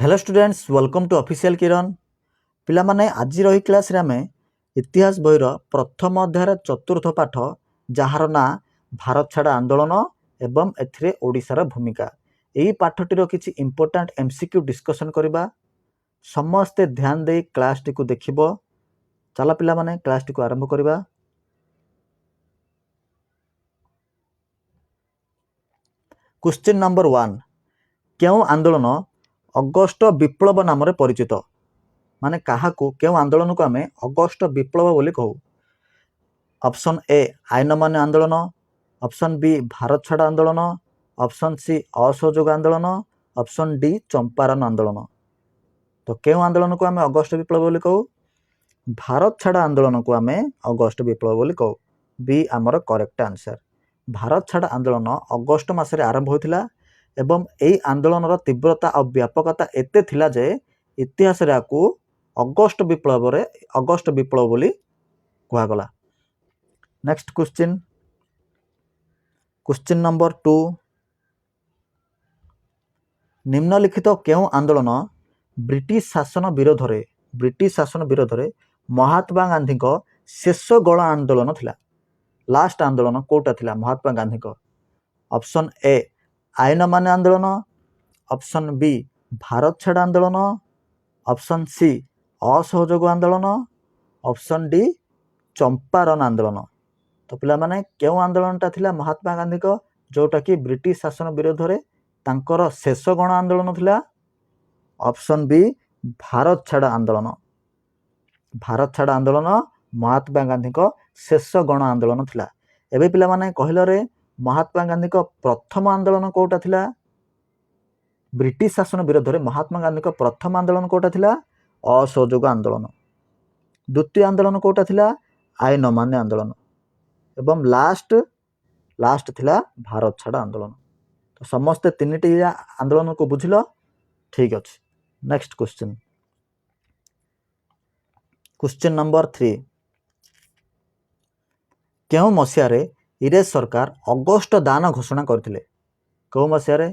Hello students welcome to official Kiran पिला माने आज रही क्लास रे आमे इतिहास बहिर प्रथम अध्याय चतुर्थ पाठ जार ना भारत छाड़ आंदोलन एवं एथिरे ओडिशार भूमिका यही पाठटीर किछि इंपोर्टेंट एमसीक्यू डिस्कशन करबा। समस्ते ध्यान दे क्लास टी को देखिबो। चला पिला माने क्लास टी को आरंभ करबा। क्वेश्चन नंबर 1 केउ आंदोलन अगस्ट विप्लव नाम रे परिचित माने काहाकू केउ आंदोलन को आमे अगस्ट विप्लव बोली कहू। ऑप्शन ए आईन मान्य आंदोलन, ऑप्शन बी भारत छाड़ आंदोलन, ऑप्शन सी असहयोग आंदोलन, ऑप्शन डी चंपारण आंदोलन। तो केउ आंदोलन को आमे अगस्ट विप्लव बोली कहू? भारत छाड़ आंदोलन को आमे अगस्ट विप्लव बोली कहू। बी आमर करेक्ट आंसर। भारत छाड़ आंदोलन अगस्ट मासरे आरंभ होइतिला एवं एई आंदोलन तीव्रता और व्यापकता एते थिला जे इतिहास रे आकू अगस्ट विप्लव बोली कुहागला। नेक्स्ट क्वेश्चन, क्वेश्चन नंबर 2 निम्नलिखित केउ आंदोलन ब्रिटिश शासन विरोध रे महात्मा गांधी को शेष गण आंदोलन थिला। लास्ट आंदोलन कोटा थिला महात्मा गांधी को? ऑप्शन ए आईन मान्य आंदोलन, ऑप्शन बी भारत छाड़ आंदोलन, ऑप्शन सी असहयोग आंदोलन, ऑप्शन डी चंपारण आंदोलन। तो पिला माने केउ आंदोलनटा थिला महात्मा गांधी को जोटा कि ब्रिटिश शासन विरोध रे तांकर शेष गण आंदोलन थिला? ऑप्शन बी भारत छाड़ आंदोलन। भारत छाड़ आंदोलन महात्मा गांधी को शेष गण आंदोलन थिला। एबे पिला माने कहिलो रे महात्मा गांधी को प्रथम आंदोलन कोटा थिला? ब्रिटिश शासन विरोध रे महात्मा गांधी को प्रथम आंदोलन कोटा थिला? असहयोग आंदोलन। द्वितीय आंदोलन कोटा थिला? आईन मान्य आंदोलन। एवं लास्ट थिला भारत छाड़ आंदोलन। तो समस्त तीनटी आंदोलन को बुझिलो? ठीक अछि। नेक्स्ट क्वेश्चन, क्वेश्चन नंबर 3 केउ मसिया रे इंग्रेज सरकार अगस्ट दान घोषणा करथिले? केउ मसिया रे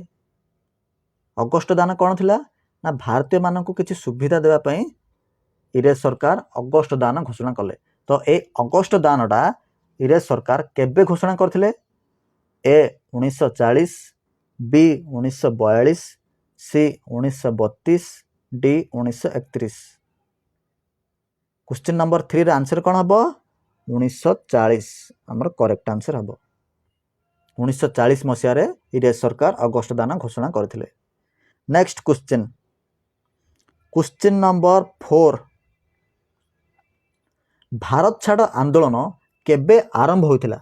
अगस्ट दान कौन थिला ना भारतीय मानक किसी सुविधा देवा पई इंग्रेज सरकार अगस्ट दान घोषणा कले। तो ए अगस्ट दानटा इंग्रेज सरकार केबे घोषणा करथिले? ए 1940, बी 1942, सी 1932, डी 1931। क्वेश्चन नंबर 3 रे आंसर कौन हबो? 1940 हमर करेक्ट आंसर हबो। 1940 मसिया रे इंग्रेज सरकार अगस्ट दान घोषणा करथिले। Next question, question number 4 Bharat छाड़ आंदोलन केबे आरंभ होइतिला?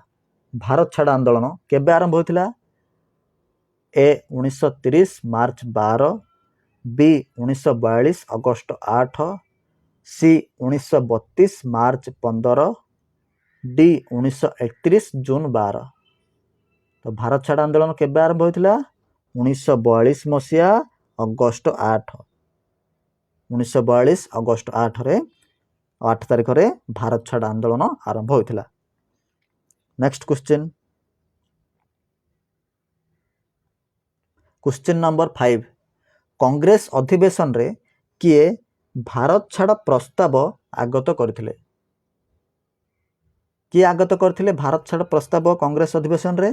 भारत छाड़ आंदोलन केबे आरंभ होइतिला? ए 1930 मार्च 12, बी 1942 अगस्त 8, सी 1932 मार्च 15, डी 1931 जून 12। तो भारत छाड़ आंदोलन केबे आरंभ होइतिला? 1942 मसिया अगस्त 8। 1942 अगस्त 8 रे 8 तारिख रे भारत छाड़ आंदोलन आरंभ होइतिला। Next question, question number 5 Congress अधिवेशन रे किए भारत छाड़ प्रस्ताव आगत करथिले? किए आगत करथिले भारत छाड़ प्रस्ताव कांग्रेस अधिवेशन रे?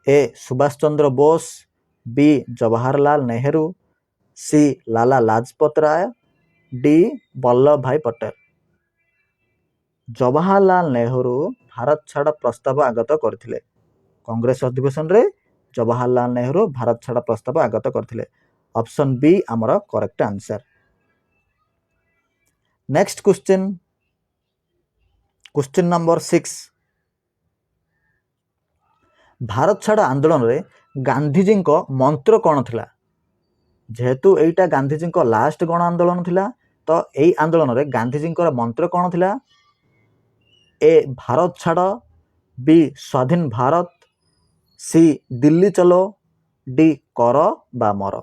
ए सुभाष चंद्र बोस, बी जवाहरलाल नेहरू, सी लाला लाजपत राय, डी वल्लभ भाई पटेल। जवाहरलाल नेहरू भारत छाड़ प्रस्ताव आगत करथिले कांग्रेस अधिवेशन रे। जवाहरलाल नेहरू भारत छाड़ प्रस्ताव आगत करथिले। ऑप्शन बी आमर correct answer. Next question, question number 6 Bharat छाड़ आंदोलन रे गांधीजी को मंत्र कौन थिला? जेहेतु एटा गांधीजी को लास्ट गण आंदोलन थिला तो एई आंदोलन रे गांधीजी को मंत्र कौन थिला? ए भारत छाड़, बी स्वाधीन भारत, सी दिल्ली चलो, डी कर बा मर।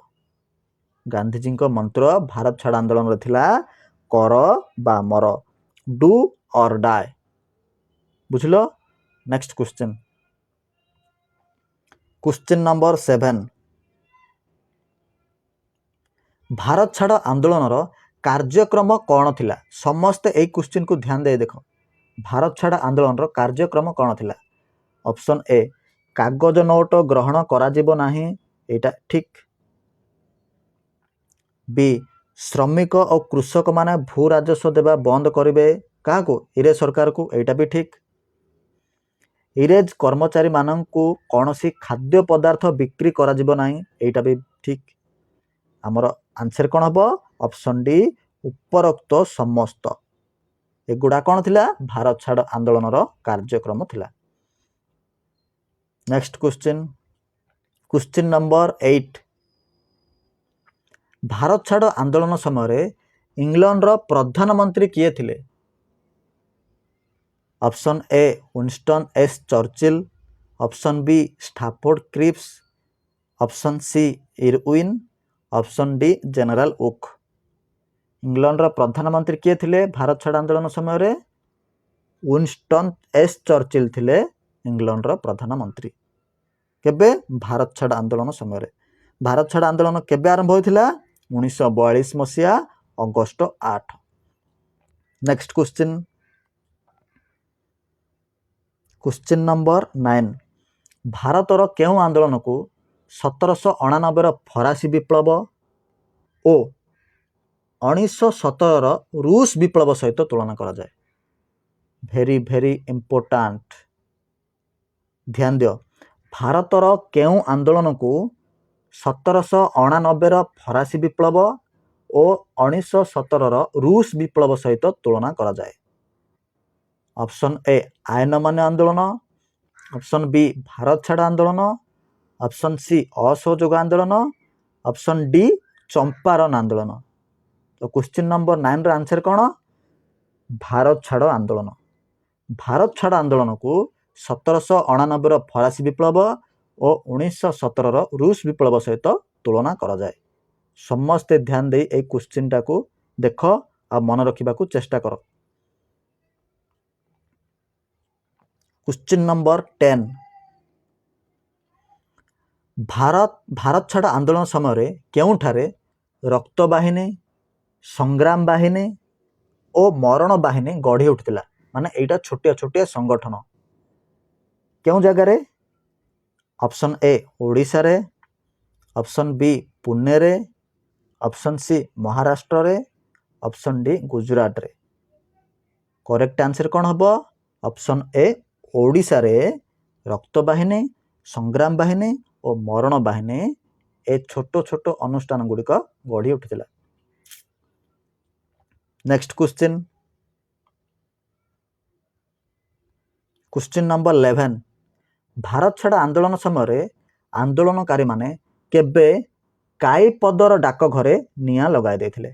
गांधीजी को मंत्र भारत छाड़ आंदोलन रे थिला कर बा मर, डू और डाई। बुझलो? Next question, question number 7 Bharat छाड़ आंदोलन कार्यक्रम कौन थिला समस्ते यही क्वेश्चन को ध्यान दे देख भारत छाड़ आंदोलन कार्यक्रम कौन थिला ऑप्शन ए कागज नोट ग्रहण करा जिवो नाही एटा ठीक बी श्रमिक और कृषक माने भू राजस्व देवा बंद करेंगे क्या इरेज सरकार को एटा भी ठीक इरेज कर्मचारी मानू कौन सी खाद्य पदार्थ बिक्री करा जिवो नाही एटा भी ठीक आमर आंसर कौन हम ऑप्शन डी उपरोक्त समस्त एगुड़ा कौन थिला भारत छाड़ आंदोलन कार्यक्रम थिला नेक्स्ट क्वेश्चन नंबर 8 भारत छाड़ आंदोलन समय इंग्लैंड रो प्रधानमंत्री किए थिले option A Winston S Churchill option B Stafford Cripps option C Irwin option D general ओक इंग्लैंड रो प्रधानमंत्री किए थिले भारत छाड़ आंदोलन समय विंस्टन एस चर्चिल थिले इंग्लैंड रो प्रधानमंत्री केबे भारत छाड़ आंदोलन समय भारत छाड़ आंदोलन केबे आरंभ होइथिला 1942 मसीहा अगस्त 8 नेक्स्ट क्वेश्चन नंबर 9 भारतर केउ आंदोलन को 1799 फरासी विप्लव ओ 1917 रूस विप्लव सहित तुलना करा जाए भेरी भेरी इंपोर्टेंट ध्यान दियो भारतर केउ आंदोलन को 1799 फरासी विप्लव और 1917 रूस विप्लव सहित तुलना करा जाए ऑप्शन ए आयन मान्य आंदोलन ऑप्शन बी भारत छाड़ आंदोलन ऑप्शन सी असहयोग आंदोलन ऑप्शन डी चंपारण आंदोलन तो क्वेश्चन नंबर 9 रो आंसर कौन भारत छाड़ आंदोलन भारत छाड़ आंदोलन को 1799 फरासी विप्लव और 1917 रूस विप्लव सहित तुलना करा जाए समस्ते ध्यान दे ए क्वेश्चन टाको देख आ मन रखा चेष्टा कर क्वेश्चन नंबर 10 भारत छाड़ आंदोलन समय केउठारे रक्त बाहिनी संग्राम बाहिनी और मरण बाहिनी गढ़ी उठिला माने एटा छोटिया छोटिया संगठन केउ जगार ऑप्शन ए ओडिशा रे ऑप्शन बी पुणे रे ऑप्शन सी महाराष्ट्र रे ऑप्शन डी गुजरात रे करेक्ट आंसर कौन हम ऑप्शन ए ओडिशा रे रक्त बाहिनी संग्राम बाहिनी और मरण बाहिनी ए छोट छोट अनुष्ठान गुड़िक गढ़ी उठिला नेक्स्ट क्वेश्चन नंबर 11 भारत छाड़ आंदोलन समय आंदोलनकारी माने केबे काई पदर डाक घरे निया लगाई देथिले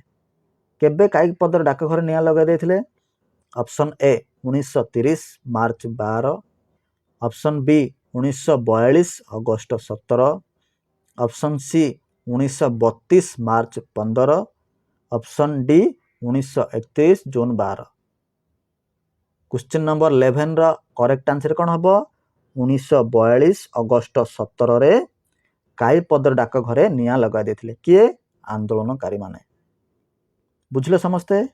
केबे काई पदर डाक घरे निया लगाई देथिले option A 1930 March 12 option B 1942 August 17 option C 1932 March 15 option D 1931 June 12 question number 11 रा करेक्ट आंसर कौन हम 1942 अगस्त 17 रे काई पदर डाक घरे निया लगा देथिले किए आंदोलनकारी माने बुझले समस्ते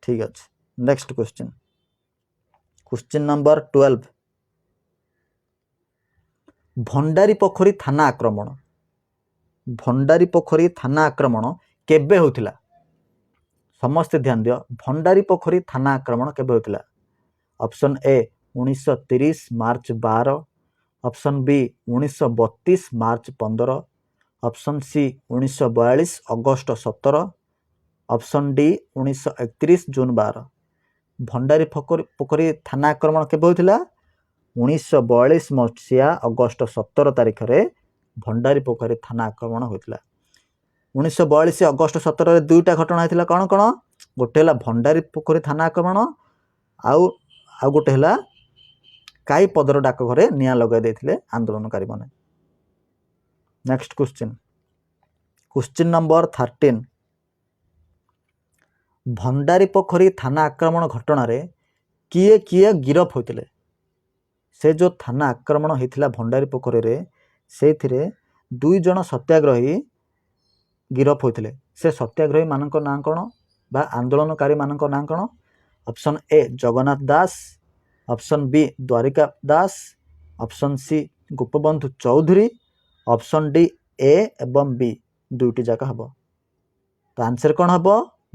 ठीक अच्छे next question number 12 Bhandari Pokhari थाना आक्रमण केबे होतिला समस्ते ध्यान दियो भंडारी पोखरी थाना आक्रमण केबे होतिला option A 1930 March 12 option B 1932 March 15 option C 1942 August 17 option D 1931 June 12 Bhandari Pokhari थाना आक्रमण केबे होतिला 1942 मसीहा अगस्त 17 तारिख रे भंडारी पोखरी थाना आक्रमण होतिला 1942 अगस्त 17 रे दुईटा घटना होतिला कौन कौन गोटे हला भंडारी पोखरी थाना आक्रमण आउ गोटे हला काई पदर डाक घरे निया लगा देथिले आंदोलनकारी माने next question number 13 Bhandari Pokhari थाना आक्रमण घटना रे किए किए गिरफ होतिले से जो थाना आक्रमण होइथिला भंडारी पोखरी रे सेथिरे दुई जन सत्याग्रही गिरफ होते से सत्याग्रही मान ना कौन बा आंदोलनकारी मान ना कौन option A Jagannath Das option B Dwarika Das option C Gopabandhu Choudhury option D A एवं बी दुईटी जाक हम तो आंसर कौन हम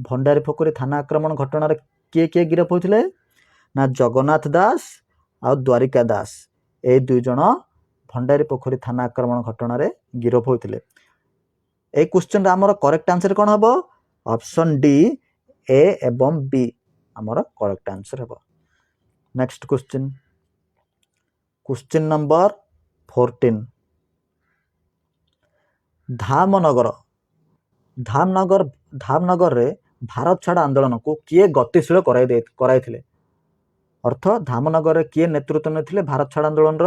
भंडारी पोखरी थाना आक्रमण घटना किए किए गिरफ होते ना जगन्नाथ दास आ द्वारिका दास ए दुई जन भंडारी पोखरी थाना आक्रमण घटना गिरफ होते ए क्वेश्चन आमर करेक्ट आंसर कौन हम ऑप्शन डी ए एवं बी आमर करेक्ट आंसर हम next question question number 14 Dhamnagar Dhamnagar रे भारत छाड़ आंदोलन को किए गतिशील कराई अर्थ धामनगर रे किए नेतृत्व ने भारत छाड़ आंदोलन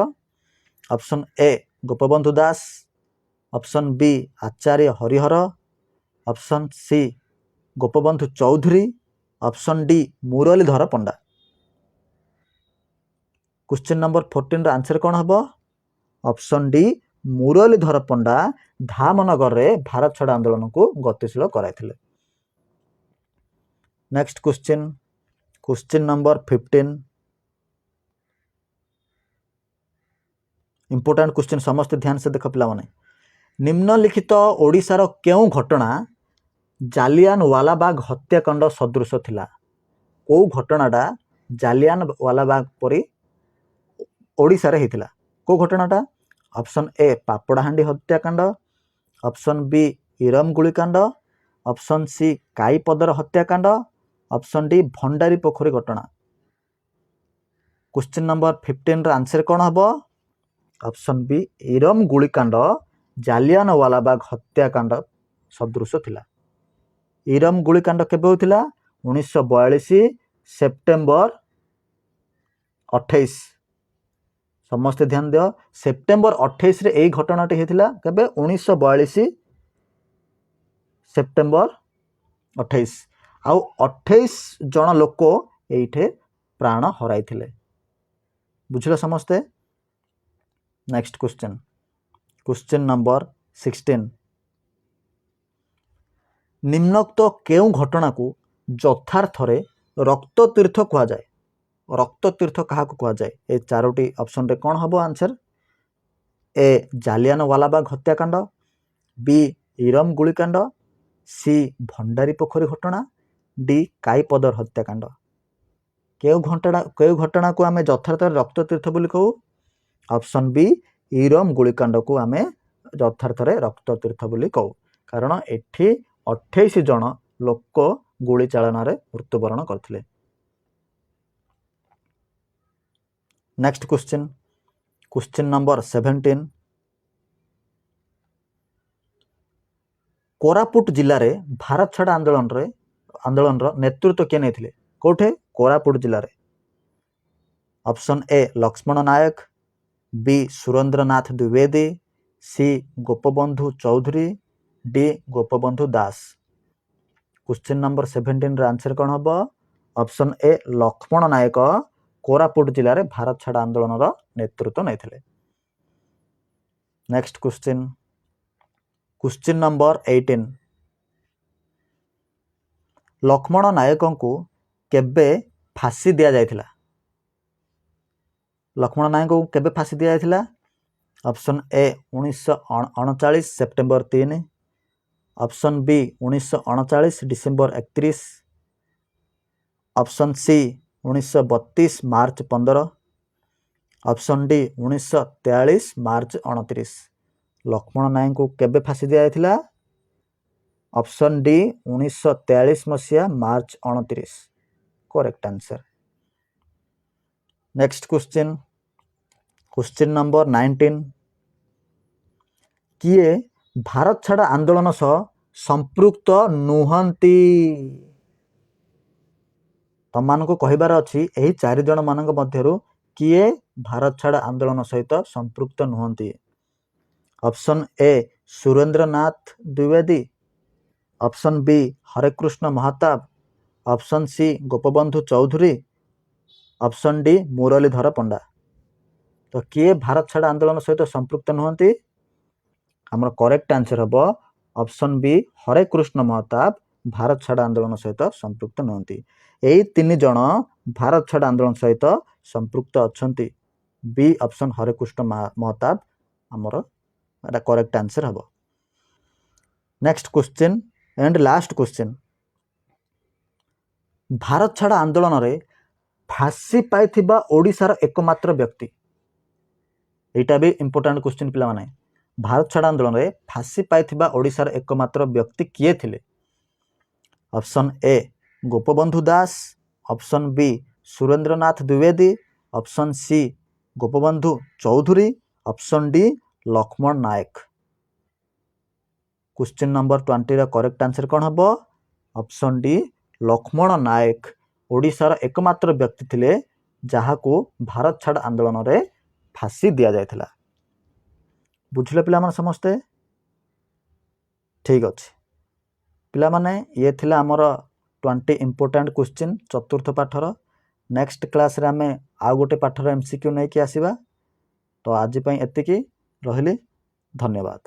option A Gopabandhu Das option B Acharya Harihar option C Gopabandhu Choudhury option D Muralidhar Panda question number 14 answer कौन हम ऑप्शन डी मुरलीधर पंडा धामनगर रे भारत छाड़ आंदोलन को गतिशील कराई next question question number 15 important question समस्त ध्यान से देख पिला माने निम्नलिखित ओडिशार केउ घटना जालियान वालाबाग हत्याकांड सदृश थिला को घटनाटा जालियान वालाबाग परी ओडिशा रे हिथिला को घटनाटा ऑप्शन ए पापड़ाहांडी हत्याकांड ऑप्शन बी इरम गुलिकांड ऑप्शन सी काईपदर हत्याकांड ऑप्शन डी भंडारी पोखरी घटना क्वेश्चन नंबर 15 आंसर कौन हम ऑप्शन बी इरम गुलिकांड जालियान वालाबाग हत्याकांड सदृश थिला इरम गुलिकांड केबे होतिला 1942 सेप्टेम्बर 28 समस्त ध्यान दियो सेप्टेम्बर 28 रे एई घटनाटी हेतिला केबे 1942 सेप्टेम्बर 28 आउ 28 जन लोक एइठे प्राण हराइथिले बुझिलो समस्ते नेक्स्ट क्वेश्चन क्वेश्चन नंबर 16 निम्नोक्त केउ घटना को यथार्थ रे रक्त तीर्थ कहा जाए रक्त तीर्थ क्या कहा जाए ए चारोटी ऑप्शन रे कौन हम आंसर ए जालियान वालाबाग हत्याकांड बी इरम गुलिकांड सी भंडारी पोखरी घटना डी काईपदर हत्याकांड केउ घटना को आम यथार्थ रक्त तीर्थ बोली कहू ऑप्शन बी इरम गुलिकांड को आम यथार्थ रक्त तीर्थ बोली कहू कारण एठी 28 जन लोक गुली चालन मृत्युवरण करथिले next question question number 17 Koraput जिले में भारत छाड़ आंदोलन नेतृत्व किए नहीं कौटे कोरापुट जिले में option A Laxman Nayak B Surendranath Dwivedi C Gopabandhu Choudhury D Gopabandhu Das question number 17 answer कौन हम ऑप्शन ए लक्ष्मण नायक कोरापुट जिले में भारत छाड़ आंदोलन नेतृत्व नहीं next question question number 18 Laxman Nayak को केबे फांसी दिया जायथिला लक्ष्मण नायक को केबे फांसी दिया जायथिला option A 1939 September 3 option B 1939 December 31 option C 1932 March 15 option D 1943 March 29 Laxman Nayak को केबे फांसी दिया जायथिला ऑप्शन डी 1943 मसीहा March 29 correct answer next question question number 19 किए भारत छाड़ आंदोलन सह संपृक्त नुहंती तमान को कहिबार अछि एही 4 जन मानक मध्यरु किए भारत छाड़ आंदोलन सहित संपृक्त नुहंती option A Surendranath Dwivedi option B Harekrushna Mahtab option C Gopabandhu Choudhury option D Muralidhar Panda तो किए भारत छाड़ आंदोलन सहित संपृक्त नुहंती हमर करेक्ट आंसर हम option B Harekrushna Mahtab Bharat छाड़ आंदोलन सहित संपृक्त नुहति यही 3 जन भारत छाड़ आंदोलन सहित संपृक्त अछंती बी ऑप्शन हरे कृष्ण महताब आमर एटा करेक्ट आंसर हम next question and last question Bharat छाड़ आंदोलन रे फांसी पाइथिबा ओडिशार एकमात्र व्यक्ति एटा भी इंपोर्टेंट क्वेश्चन पिला माने भारत छाड़ आंदोलन रे फांसी पाइथिबा ओडिशार एकमात्र व्यक्ति किए थिले option A Gopabandhu Das option B Surendranath Dwivedi option C Gopabandhu Choudhury option D Laxman Nayak question number 20 रा करेक्ट आंसर कौन हम ऑप्शन डी लक्ष्मण नायक ओडिशार एकमात्र व्यक्ति थिले जहाको भारत छाड़ आंदोलन रे फांसी दिया जायथिला बुझले पिला मन समस्ते ठीक अच्छे पिला माने ये थिला हमर 20 इंपोर्टेंट क्वेश्चन चतुर्थ पाठर नेक्स्ट क्लास रे आमे आ गोटे पाठर एमसीक्यू नै कि आसीबा तो आज पई एतिकी रहिली धन्यवाद।